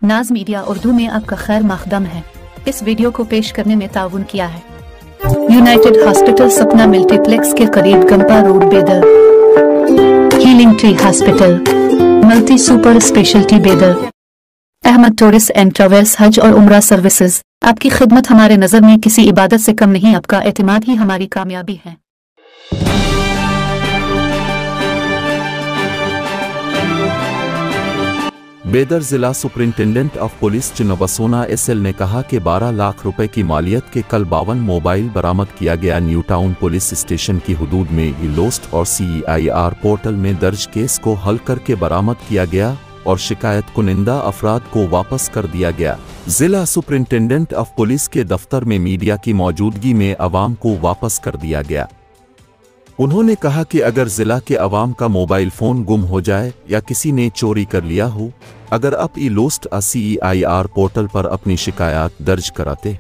नाज मीडिया उर्दू में आपका खैर मकदम है। इस वीडियो को पेश करने में ताउन किया है यूनाइटेड हॉस्पिटल सपना मल्टीप्लेक्स के करीब गंपा रोड बेदर, healing tree hospital, multi super speciality बेदर, अहमद टूरिस्ट एंड ट्रैवल्स हज और उम्रा सर्विसेज। आपकी खिदमत हमारे नज़र में किसी इबादत से कम नहीं, आपका एतमाद ही हमारी कामयाबी है। बेदर जिला सुपरिंटेंडेंट ऑफ पुलिस चिन्नबसोना एसएल ने कहा कि 12 लाख रुपए की मालियत के कल 52 मोबाइल बरामद किया गया। न्यू टाउन पुलिस स्टेशन की हुदूद में ई-लोस्ट और CEIR पोर्टल में दर्ज केस को हल करके बरामद किया गया और शिकायत कुनिंदा अफराद को वापस कर दिया गया। जिला सुपरिंटेंडेंट ऑफ पुलिस के दफ्तर में मीडिया की मौजूदगी में अवाम को वापस कर दिया गया। उन्होंने कहा कि अगर जिला के अवाम का मोबाइल फ़ोन गुम हो जाए या किसी ने चोरी कर लिया हो, अगर आप ई-लोस्ट CEIR पोर्टल पर अपनी शिकायत दर्ज कराते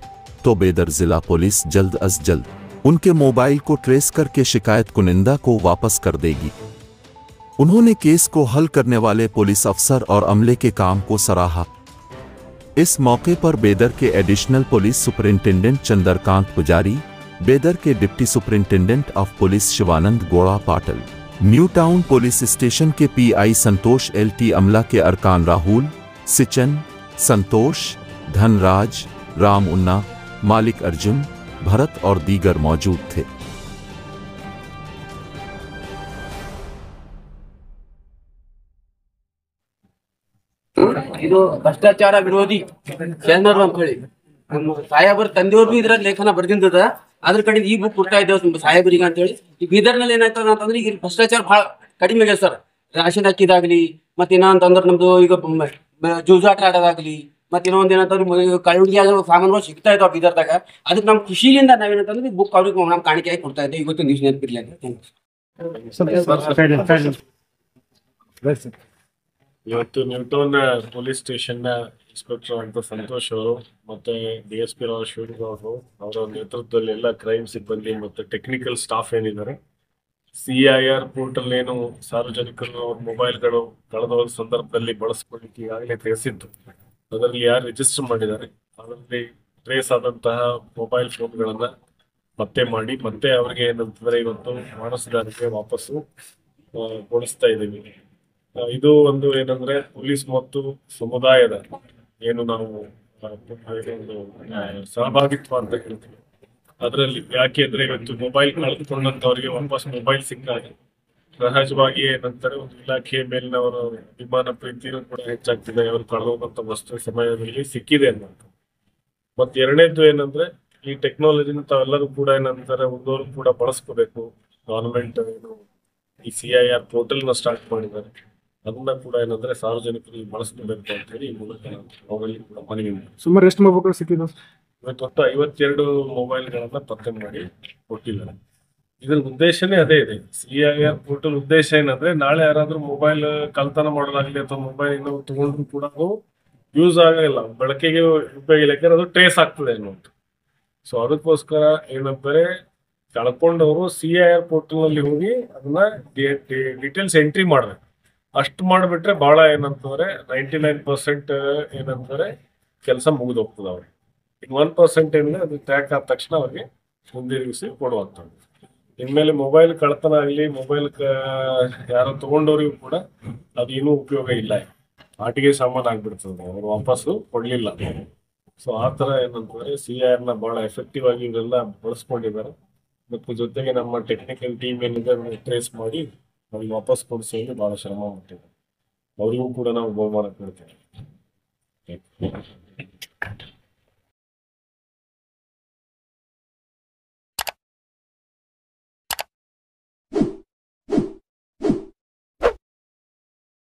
तो बेदर जिला पुलिस जल्द अज जल्द उनके मोबाइल को ट्रेस करके शिकायत कुनिंदा को वापस कर देगी। उन्होंने केस को हल करने वाले पुलिस अफसर और अमले के काम को सराहा। इस मौके पर बेदर के एडिशनल पुलिस सुपरिंटेंडेंट चंद्रकांत पुजारी, बेदर के deputy superintendent of police Shivanand Gowda Patil, new town police station के PI संतोष LT, अमला के अरकान राहुल, सिचन, संतोष, धनराज, राम उन्ना, मालिक अर्जुन, भरत और दीगर मौजूद थे। ಇದು ಭ್ರಷ್ಟಾಚಾರ ವಿರೋಧಿ ಶರಣರು ಅಂತ ಹೇಳಿ ನಮ್ಮ ಸಾಹೇಬರ ತಂದೆಯವ್ರು ಇದ್ರಲ್ಲಿ ಲೇಖನ ಬರ್ದಿಂದದ ಅದ್ರ ಕಡೆ ಈ ಬುಕ್ ಕೊಡ್ತಾ ಇದ್ದೇವೆ ಸಾಹೇಬರಿಗೆ ಅಂತ ಹೇಳಿ. ಈ ಬೀದರ್ನಲ್ಲಿ ಏನಾಯ್ತದ ಅಂತಂದ್ರೆ ಈಗ ಭ್ರಷ್ಟಾಚಾರ ಬಹಳ ಕಡಿಮೆ ಆಗಿದೆ ಸರ್. ರಾಶನ್ ಹಾಕಿದಾಗ್ಲಿ ಮತ್ತೆ ಏನೋ ಅಂತಂದ್ರೆ ನಮ್ದು ಈಗ ಜೂಜಾಟ ಆಡೋದಾಗ್ಲಿ ಮತ್ತೆ ಇನ್ನೊಂದು ಏನಂತಂದ್ರೆ ಕಳ್ಳುಡಿಗೆ ಸಾಮಾನುಗಳು ಸಿಗ್ತಾ ಇದಾವ ಬೀದರ್ದಾಗ. ಅದಕ್ಕೆ ನಮ್ಮ ಖುಷಿಯಿಂದ ನಾವೇನಂತಂದ್ರೆ ಬುಕ್ ಅವ್ರಿಗೆ ನಾವು ಕಾಣಿಕೆಯಾಗಿ ಕೊಡ್ತಾ ಇದ್ದೇವೆ. ಇವತ್ತು ದಿವಸ ನೆನಪಿರ್ಲಿ ಅಂತ. ಇವತ್ತು ನ್ಯೂಟೌನ್ ಪೊಲೀಸ್ ಸ್ಟೇಷನ್ ಇನ್ಸ್ಪೆಕ್ಟರ್ ಅಂತ ಸಂತೋಷ್ ಅವರು ಮತ್ತೆ DSP ಶಿವಲಿಂಗ ಅವರು ಅವರ ನೇತೃತ್ವದಲ್ಲಿ ಎಲ್ಲ ಕ್ರೈಮ್ ಸಿಬ್ಬಂದಿ ಮತ್ತೆ ಟೆಕ್ನಿಕಲ್ ಸ್ಟಾಫ್ ಏನಿದ್ದಾರೆ, CEIR ಪೋರ್ಟಲ್ ಏನು ಸಾರ್ವಜನಿಕರು ಅವ್ರ ಮೊಬೈಲ್ಗಳು ಕಳೆದ ಸಂದರ್ಭದಲ್ಲಿ ಬಳಸ್ಕೊಳ್ಳಿಕ್ಕೆ ಈಗಾಗಲೇ ತಿಳಿಸಿತ್ತು. ಅದರಲ್ಲಿ ಯಾರು ರಿಜಿಸ್ಟರ್ ಮಾಡಿದ್ದಾರೆ ಅದರಲ್ಲಿ ಟ್ರೇಸ್ ಆದಂತಹ ಮೊಬೈಲ್ ಫೋನ್ಗಳನ್ನ ಪತ್ತೆ ಮಾಡಿ ಮತ್ತೆ ಅವರಿಗೆ ಏನಂತಂದ್ರೆ ಇವತ್ತು ವಾರಸುದಾರರಿಗೆ ವಾಪಸ್ಸು ಕೊಡಿಸ್ತಾ ಇದ್ದೀವಿ. ಇದು ಒಂದು ಏನಂದ್ರೆ ಪೊಲೀಸ್ ಮತ್ತು ಸಮುದಾಯದ ಏನು ನಾವು ಒಂದು ಸಹಭಾಗಿತ್ವ ಅಂತ ಹೇಳ್ತೀವಿ. ಅದರಲ್ಲಿ ಯಾಕೆ ಅಂದ್ರೆ ಇವತ್ತು ಮೊಬೈಲ್ ಕಳೆದುಕೊಂಡಂತವರಿಗೆ ವಾಪಸ್ ಮೊಬೈಲ್ ಸಿಕ್ಕಾಗ ಸಹಜವಾಗಿ ಏನಂತಾರೆ ಒಂದು ಇಲಾಖೆಯ ಮೇಲಿನವರ ಅಭಿಮಾನ ಪ್ರೀತಿನೂ ಕೂಡ ಹೆಚ್ಚಾಗ್ತಿದೆ. ಅವರು ಕಳೆದೋದಂತ ವಸ್ತು ಸಮಯದಲ್ಲಿ ಸಿಕ್ಕಿದೆ ಅನ್ನೋದು. ಮತ್ತೆ ಎರಡನೇದು ಏನಂದ್ರೆ ಈ ಟೆಕ್ನಾಲಜಿನ ತಾವೆಲ್ಲರೂ ಕೂಡ ಏನಂತಾರೆ ಒಂದವರು ಕೂಡ ಬಳಸ್ಕೋಬೇಕು. ಗವರ್ಮೆಂಟ್ ಏನು ಈ CEIR ಪೋರ್ಟಲ್ ನ ಸ್ಟಾರ್ಟ್ ಮಾಡಿದ್ದಾರೆ, ಅದನ್ನ ಕೂಡ ಏನಂದ್ರೆ ಸಾರ್ವಜನಿಕರು ಬಳಸ್ಕೋಬೇಕು ಅಂತ ಹೇಳಿ ಈ ಮೂಲಕ ಅವರಲ್ಲಿ ಕೂಡ ಮನವಿ. ಸುಮಾರು ಎಷ್ಟು ಮೊಬೈಲ್ ಸಿಕ್ಕಿದೆ? ಇವತ್ತು ಒಟ್ಟು 52 ಮೊಬೈಲ್ಗಳನ್ನ ಪತ್ತೆ ಮಾಡಿ ಕೊಟ್ಟಿದ್ದಾರೆ. ಇದ್ರ ಉದ್ದೇಶನೇ ಅದೇ ಇದೆ. CEIR ಪೋರ್ಟಲ್ ಉದ್ದೇಶ ಏನಂದ್ರೆ ನಾಳೆ ಯಾರಾದ್ರೂ ಮೊಬೈಲ್ ಕಳ್ತನ ಮಾಡೋದಾಗ್ಲಿ ಅಥವಾ ಮೊಬೈಲ್ ಇನ್ನೂ ತಗೊಂಡ್ರು ಕೂಡ ಅದು ಯೂಸ್ ಆಗಲ್ಲ, ಬಳಕೆಗೆ ಉಪಯೋಗ ಇಲ್ಲ, ಯಾಕಂದ್ರೆ ಅದು ಟ್ರೇಸ್ ಆಗ್ತದೆ ಅನ್ನೋದು. ಸೊ ಅದಕ್ಕೋಸ್ಕರ ಏನಂತಾರೆ ಕಳ್ಕೊಂಡವರು CEIR ಪೋರ್ಟಲ್ ನಲ್ಲಿ ಹೋಗಿ ಅದನ್ನ ಡೀಟೇಲ್ಸ್ ಎಂಟ್ರಿ ಮಾಡ್ಬೇಕು. ಅಷ್ಟು ಮಾಡಿಬಿಟ್ರೆ ಬಹಳ ಏನಂತಂದ್ರೆ 99% ಏನಂತಾರೆ ಕೆಲಸ ಮುಗಿದು ಹೋಗ್ತದೆ ಅವ್ರಿಗೆ. ಈಗ 1% ಏನಿದೆ ಅದು ಟ್ರ್ಯಾಕ್ ಆದ ತಕ್ಷಣ ಅವ್ರಿಗೆ ಮುಂದಿರಿಗಿಸಿ ಕೊಡುವಂಥದ್ದು. ಇನ್ಮೇಲೆ ಮೊಬೈಲ್ ಕಳ್ತನ ಆಗಲಿ ಮೊಬೈಲ್ ಯಾರೋ ತಗೊಂಡವ್ರಿಗೂ ಕೂಡ ಅದು ಏನೂ ಉಪಯೋಗ ಇಲ್ಲ, ಆಟಿಗೆ ಸಾಮಾನು ಆಗ್ಬಿಡ್ತದೆ, ಅವ್ರು ವಾಪಸ್ಸು ಕೊಡ್ಲಿಲ್ಲ. ಸೊ ಆ ಥರ ಏನಂತಂದ್ರೆ CEIR ನ ಬಹಳ ಎಫೆಕ್ಟಿವ್ ಆಗಿ ಇವರೆಲ್ಲ ಬಳಸ್ಕೊಂಡಿದ್ದಾರೆ. ಮತ್ತು ಜೊತೆಗೆ ನಮ್ಮ ಟೆಕ್ನಿಕಲ್ ಟೀಮ್ ಏನಿದೆ ಟ್ರೇಸ್ ಮಾಡಿ ಅವ್ರಿಗೆ ವಾಪಸ್ ಕೊಡಿಸೋದು ಬಹಳ ಶ್ರಮ ಮಾಡ್ತೇವೆ. ಅವರಿಗೂ ಕೂಡ ನಾವು ಬಹುಮಾನ ಕೊಡ್ತೇವೆ.